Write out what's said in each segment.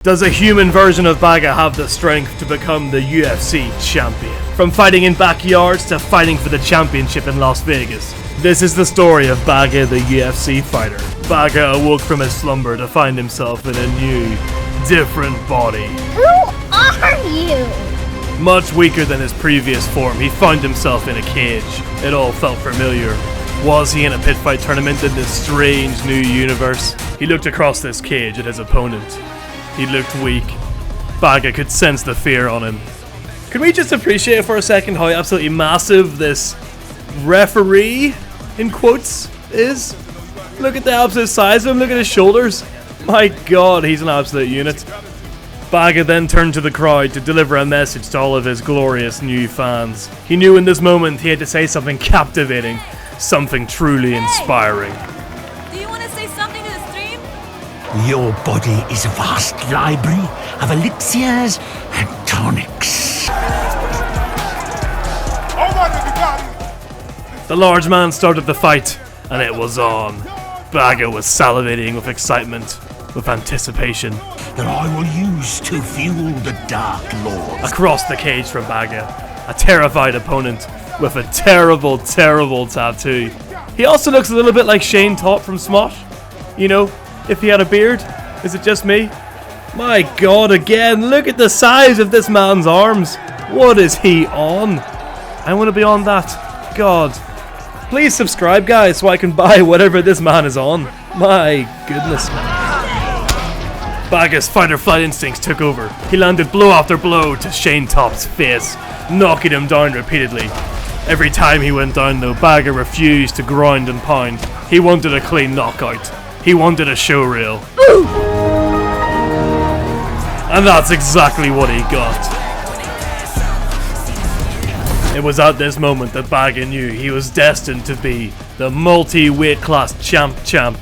Does a human version of Bagga have the strength to become the UFC champion? From fighting in backyards to fighting for the championship in Las Vegas. This is the story of Bagga, the UFC fighter. Bagga awoke from his slumber to find himself in a new, different body. Who are you? Much weaker than his previous form, he found himself in a cage. It all felt familiar. Was he in a pit fight tournament in this strange new universe? He looked across this cage at his opponent. He looked weak. Bagga could sense the fear on him. Can we just appreciate for a second how absolutely massive this referee, in quotes, is? Look at the absolute size of him, look at his shoulders. My god, he's an absolute unit. Bagga then turned to the crowd to deliver a message to all of his glorious new fans. He knew in this moment he had to say something captivating, something truly inspiring. Do you want to say something to the stream? Your body is a vast library of elixirs and tonics. The large man started the fight, and it was on. Bagga was salivating with excitement, with anticipation. That I will use to fuel the Dark Lord. Across the cage from Bagga, a terrified opponent with a terrible, terrible tattoo. He also looks a little bit like Shane Topp from Smosh. You know, if he had a beard. Is it just me? My god, again, look at the size of this man's arms. What is he on? I want to be on that. God. Please subscribe, guys, so I can buy whatever this man is on. My goodness. Bagga's fight-or-flight instincts took over. He landed blow after blow to Shane Topp's face, knocking him down repeatedly. Every time he went down though, Bagga refused to grind and pound. He wanted a clean knockout. He wanted a show reel. And that's exactly what he got. It was at this moment that Bagga knew he was destined to be the multi-weight class champ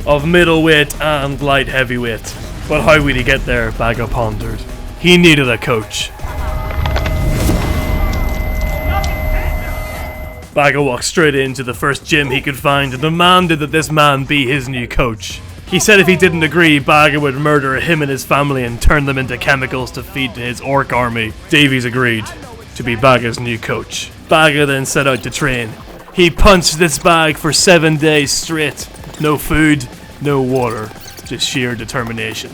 of middleweight and light heavyweight. But how would he get there, Bagga pondered. He needed a coach. Bagga walked straight into the first gym he could find and demanded that this man be his new coach. He said if he didn't agree, Bagga would murder him and his family and turn them into chemicals to feed to his orc army. Davies agreed to be Bagga's new coach. Bagga then set out to train. He punched this bag for 7 days straight. No food, no water, just sheer determination.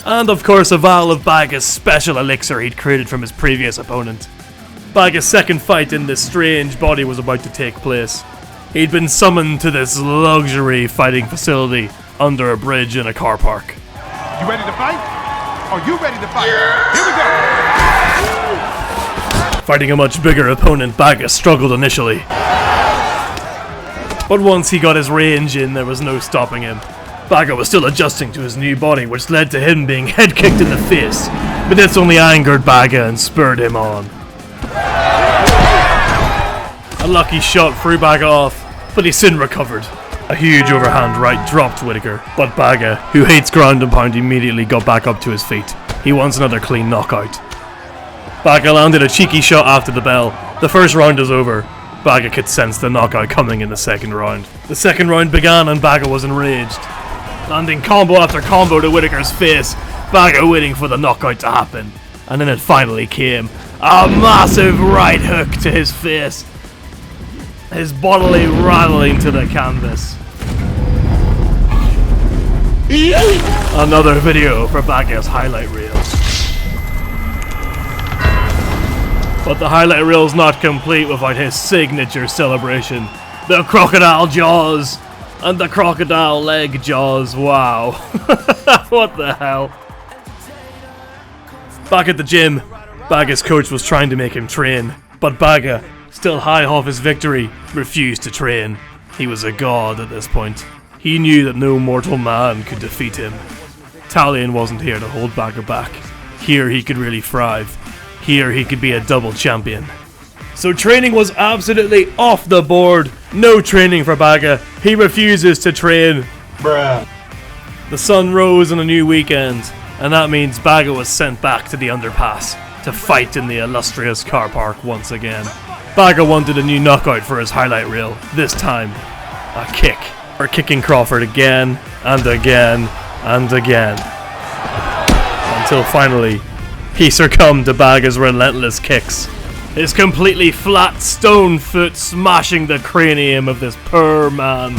And of course a vial of Bagga's special elixir he'd created from his previous opponent. Bagga's second fight in this strange body was about to take place. He'd been summoned to this luxury fighting facility under a bridge in a car park. You ready to fight? Are you ready to fight? Here we go! Fighting a much bigger opponent, Bagga struggled initially. But once he got his range in, there was no stopping him. Bagga was still adjusting to his new body, which led to him being head kicked in the face. But this only angered Bagga and spurred him on. A lucky shot threw Bagga off, but he soon recovered. A huge overhand right dropped Whitaker, but Bagga, who hates ground and pound, immediately got back up to his feet. He wants another clean knockout. Bagga landed a cheeky shot after the bell. The first round is over. Bagga could sense the knockout coming in the second round. The second round began and Bagga was enraged. Landing combo after combo to Whitaker's face, Bagga waiting for the knockout to happen. And then it finally came. A massive right hook to his face. His bodily rattling to the canvas. Another video for Bagga's highlight reel. But the highlight reel's not complete without his signature celebration. The crocodile jaws and the crocodile leg jaws. Wow. What the hell? Back at the gym, Bagga's coach was trying to make him train, but Bagga, still high off his victory, refused to train. He was a god at this point. He knew that no mortal man could defeat him. Talion wasn't here to hold Bagga back. Here he could really thrive. Here he could be a double champion. So training was absolutely off the board. No training for Bagga. He refuses to train. Bruh. The sun rose on a new weekend, and that means Bagga was sent back to the underpass to fight in the illustrious car park once again. Bagga wanted a new knockout for his highlight reel. This time, a kick. Or kicking Crawford again, and again, and again. until finally he succumbed to Bagga's relentless kicks. His completely flat stone foot smashing the cranium of this poor man.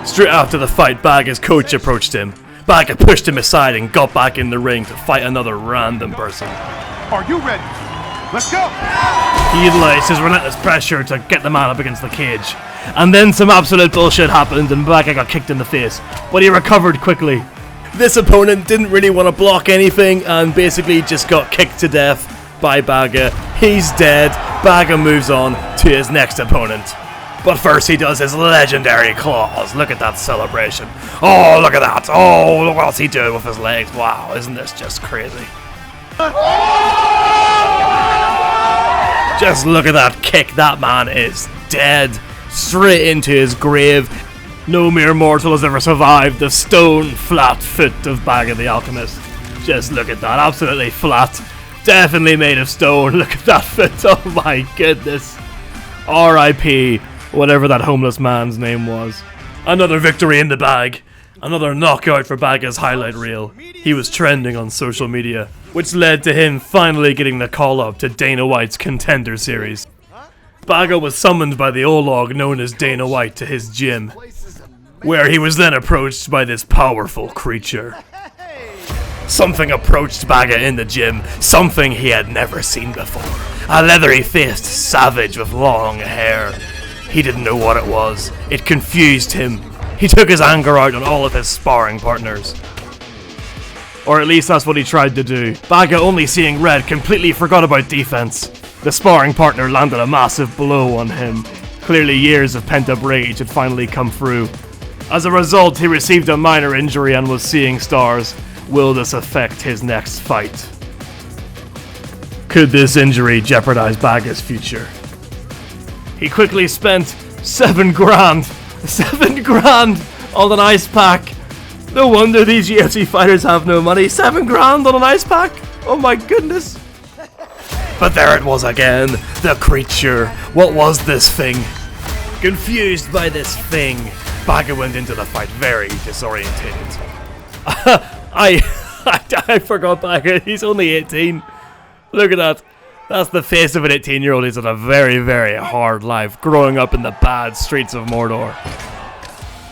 Straight after the fight, Bagga's coach approached him. Bagga pushed him aside and got back in the ring to fight another random person. Are you ready? Let's go! He utilized his relentless pressure to get the man up against the cage. And then some absolute bullshit happened and Bagga got kicked in the face, but he recovered quickly. This opponent didn't really want to block anything and basically just got kicked to death by Bagga. He's dead. Bagga moves on to his next opponent. But first he does his legendary claws. Look at that celebration. Oh, look at that. Oh, look what's he doing with his legs. Wow, isn't this just crazy? Just look at that kick. That man is dead. Straight into his grave. No mere mortal has ever survived the stone flat foot of Bagga the Alchemist. Just look at that. Absolutely flat. Definitely made of stone. Look at that foot. Oh my goodness. R.I.P. whatever that homeless man's name was. Another victory in the bag. Another knockout for Bagga's highlight reel. He was trending on social media, which led to him finally getting the call up to Dana White's Contender Series. Bagga was summoned by the Olog known as Dana White to his gym, where he was then approached by this powerful creature. Something approached Bagga in the gym, something he had never seen before. A leathery-faced savage with long hair. He didn't know what it was. It confused him. He took his anger out on all of his sparring partners. Or at least that's what he tried to do. Bagga, only seeing red, completely forgot about defense. The sparring partner landed a massive blow on him. Clearly years of pent-up rage had finally come through. As a result, he received a minor injury and was seeing stars. Will this affect his next fight? Could this injury jeopardize Bagga's future? He quickly spent $7 grand. $7 grand on an ice pack. No wonder these UFC fighters have no money. $7 grand on an ice pack? Oh my goodness. But there it was again. The creature. What was this thing? Confused by this thing, Bagga went into the fight very disorientated. I forgot Bagga. He's only 18. Look at that. That's the face of an 18-year-old. He's had a very, very hard life, growing up in the bad streets of Mordor.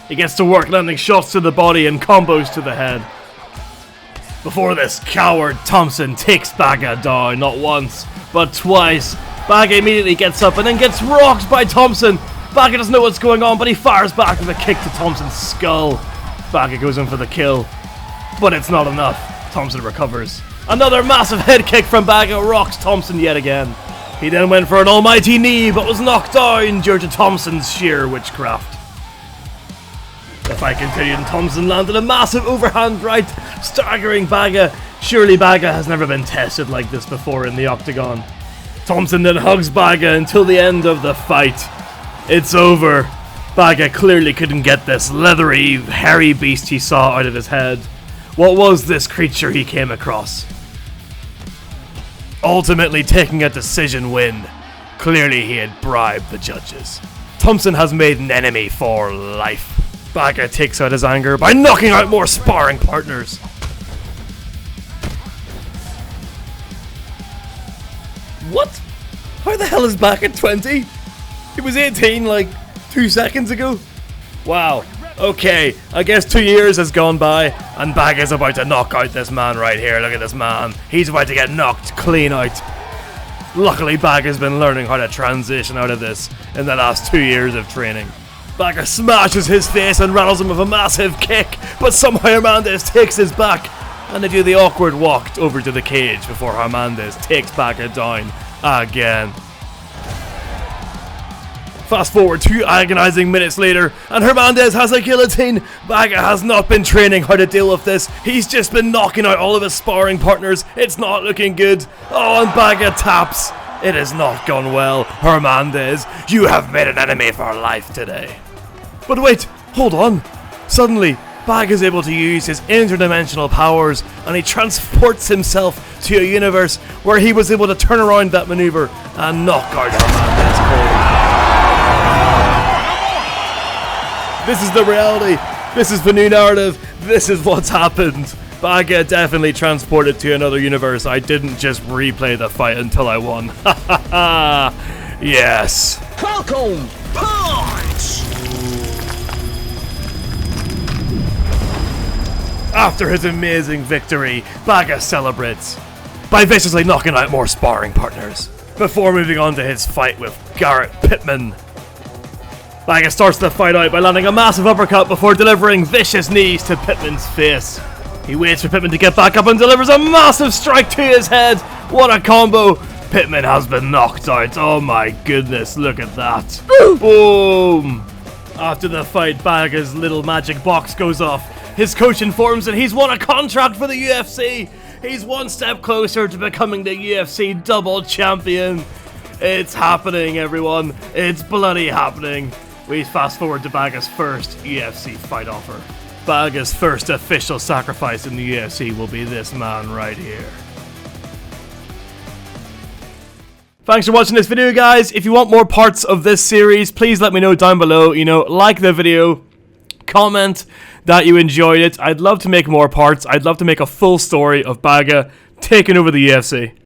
He gets to work landing shots to the body and combos to the head. Before this, coward Thompson takes Bagga down, not once, but twice. Bagga immediately gets up and then gets rocked by Thompson. Bagga doesn't know what's going on, but he fires back with a kick to Thompson's skull. Bagga goes in for the kill, but it's not enough. Thompson recovers. Another massive head kick from Bagga rocks Thompson yet again. He then went for an almighty knee, but was knocked down due to Thompson's sheer witchcraft. The fight continued and Thompson landed a massive overhand right, staggering Bagga. Surely Bagga has never been tested like this before in the octagon. Thompson then hugs Bagga until the end of the fight. It's over. Bagga clearly couldn't get this leathery, hairy beast he saw out of his head. What was this creature he came across? Ultimately taking a decision win. Clearly he had bribed the judges. Thompson has made an enemy for life. Bagga takes out his anger by knocking out more sparring partners. What? How the hell is Bagga 20? He was 18 like 2 seconds ago. Wow. Okay, I guess 2 years has gone by, and Bagga's about to knock out this man right here. Look at this man. He's about to get knocked clean out. Luckily, Bagga's been learning how to transition out of this in the last 2 years of training. Bagga smashes his face and rattles him with a massive kick, but somehow Hernandez takes his back, and they do the awkward walk over to the cage before Hernandez takes Bagga down again. Fast forward 2 agonizing minutes later, and Hernandez has a guillotine. Bagga has not been training how to deal with this. He's just been knocking out all of his sparring partners. It's not looking good. Oh, and Bagga taps. It has not gone well. Hernandez, you have made an enemy for life today. But wait, hold on. Suddenly, Bagga is able to use his interdimensional powers, and he transports himself to a universe where he was able to turn around that maneuver and knock out Hernandez cold. This is the reality. This is the new narrative. This is what's happened. Bagga definitely transported to another universe. I didn't just replay the fight until I won. Ha ha ha. Yes. Falcon punch! After his amazing victory, Bagga celebrates by viciously knocking out more sparring partners before moving on to his fight with Garrett Pittman. Bagga starts the fight out by landing a massive uppercut before delivering vicious knees to Pittman's face. He waits for Pittman to get back up and delivers a massive strike to his head. What a combo! Pittman has been knocked out. Oh my goodness, look at that. Boom! After the fight, Bagga's little magic box goes off. His coach informs that he's won a contract for the UFC. He's one step closer to becoming the UFC double champion. It's happening, everyone. It's bloody happening. We fast forward to Bagga's first UFC fight offer. Bagga's first official sacrifice in the UFC will be this man right here. Thanks for watching this video, guys. If you want more parts of this series, please let me know down below. You know, like the video, comment that you enjoyed it. I'd love to make more parts. I'd love to make a full story of Bagga taking over the UFC.